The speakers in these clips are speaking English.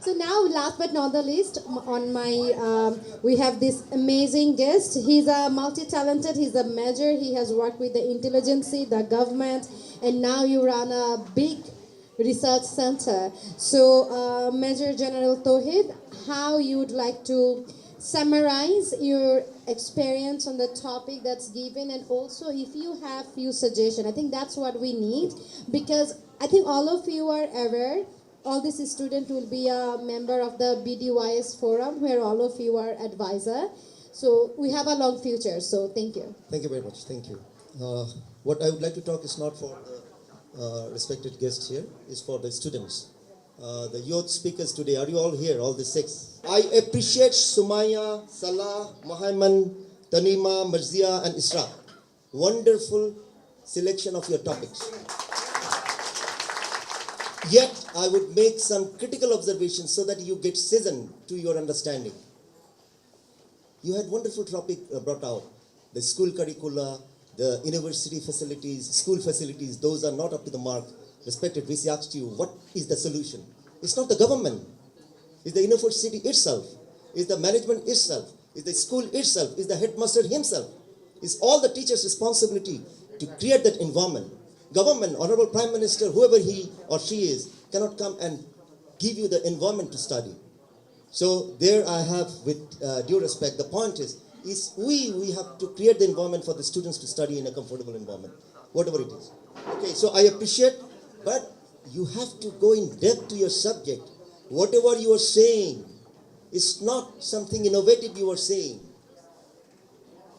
So now, last but not the least, on my we have this amazing guest. He's a multi-talented. He's a major. He has worked with the intelligence, the government, and now you run a big research center. So, Major General Tohid, how you would like to summarize your experience on the topic that's given, and also if you have few suggestions. I think that's what we need, because I think all of you are aware, all these students will be a member of the BDYS forum, where all of you are advisor. So we have a long future. So thank you. Thank you very much. Thank you. What I would like to talk is not for the respected guests here, is for the students. The youth speakers today, are you all here, all the six? I appreciate Sumaya, Salah, Muhammad, Tanima, Marzia, and Isra. Wonderful selection of your topics. Yet, I would make some critical observations so that you get seasoned to your understanding. You had wonderful topic brought out. The school curricula, the university facilities, school facilities, those are not up to the mark. Respected VC asked you, what is the solution? It's not the government. It's the university itself. It's the management itself. It's the school itself. It's the headmaster himself. It's all the teachers' responsibility to create that environment. Government, Honorable Prime Minister, whoever he or she is, cannot come and give you the environment to study. So there I have, with due respect, the point is we have to create the environment for the students to study in a comfortable environment, whatever it is. Okay, so I appreciate, but you have to go in depth to your subject. Whatever you are saying is not something innovative you are saying.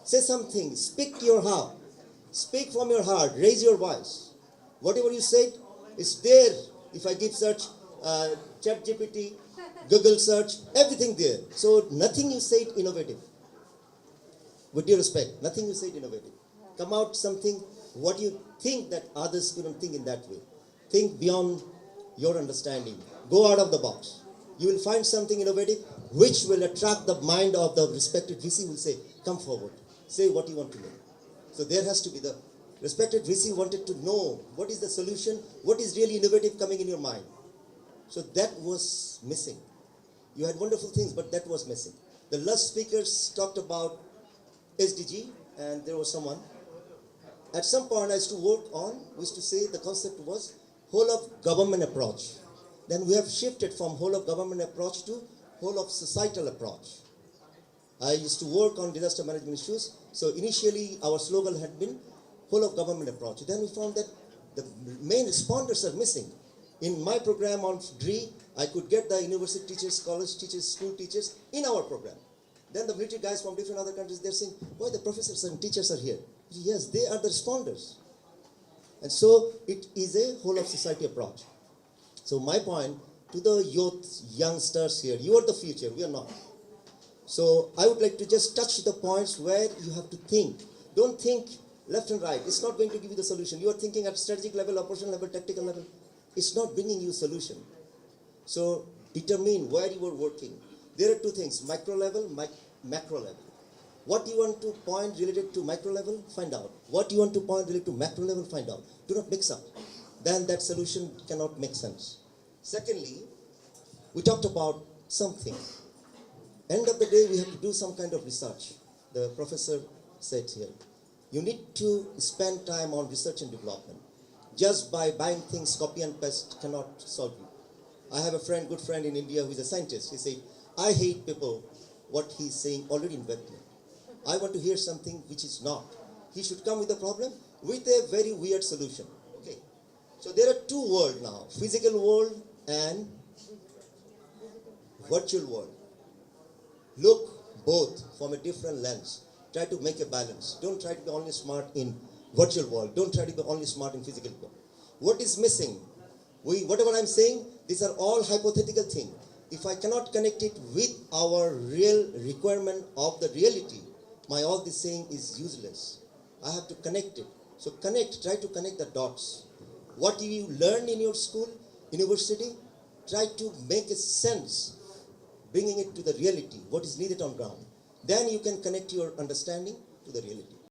Say something, speak to your heart. Speak from your heart, raise your voice. Whatever you said is there. If I give search, ChatGPT, Google search, everything there. So nothing you said innovative. With due respect, nothing you said innovative. Come out something, what you think that others couldn't think in that way. Think beyond your understanding. Go out of the box. You will find something innovative which will attract the mind of the respected VC. Will say, come forward. Say what you want to know. So there has to be the respected VC wanted to know what is the solution, what is really innovative coming in your mind. So that was missing. You had wonderful things, but that was missing. The last speakers talked about SDG, and there was someone. At some point I used to work on, we used to say the concept was whole of government approach. Then we have shifted from whole of government approach to whole of societal approach. I used to work on disaster management issues. So initially our slogan had been whole of government approach. Then we found that the main responders are missing. In my program on DRI, I could get the university teachers, college teachers, school teachers in our program. Then the military guys from different other countries, they're saying, why the professors and teachers are here? Yes, they are the responders. And so it is a whole of society approach. So my point to the youth, youngsters here, you are the future, we are not. So I would like to just touch the points where you have to think. Don't think left and right. It's not going to give you the solution. You are thinking at strategic level, operational level, tactical level. It's not bringing you a solution. So determine where you are working. There are two things, micro level, macro level. What you want to point related to micro level, find out. What you want to point related to macro level, find out. Do not mix up. Then that solution cannot make sense. Secondly, we talked about something. End of the day, we have to do some kind of research. The professor said here, you need to spend time on research and development. Just by buying things, copy and paste cannot solve you. I have a friend, good friend in India who is a scientist. He said, I hate people, what he's saying already invented. I want to hear something which is not. He should come with a problem with a very weird solution. Okay. So there are two worlds now, physical world and virtual world. Look both from a different lens. Try to make a balance. Don't try to be only smart in virtual world. Don't try to be only smart in physical world. What is missing? Whatever I'm saying, these are all hypothetical things. If I cannot connect it with our real requirement of the reality, my all this saying is useless. I have to connect it. So try to connect the dots. What you learn in your school, university, try to make a sense, bringing it to the reality, what is needed on ground. Then you can connect your understanding to the reality.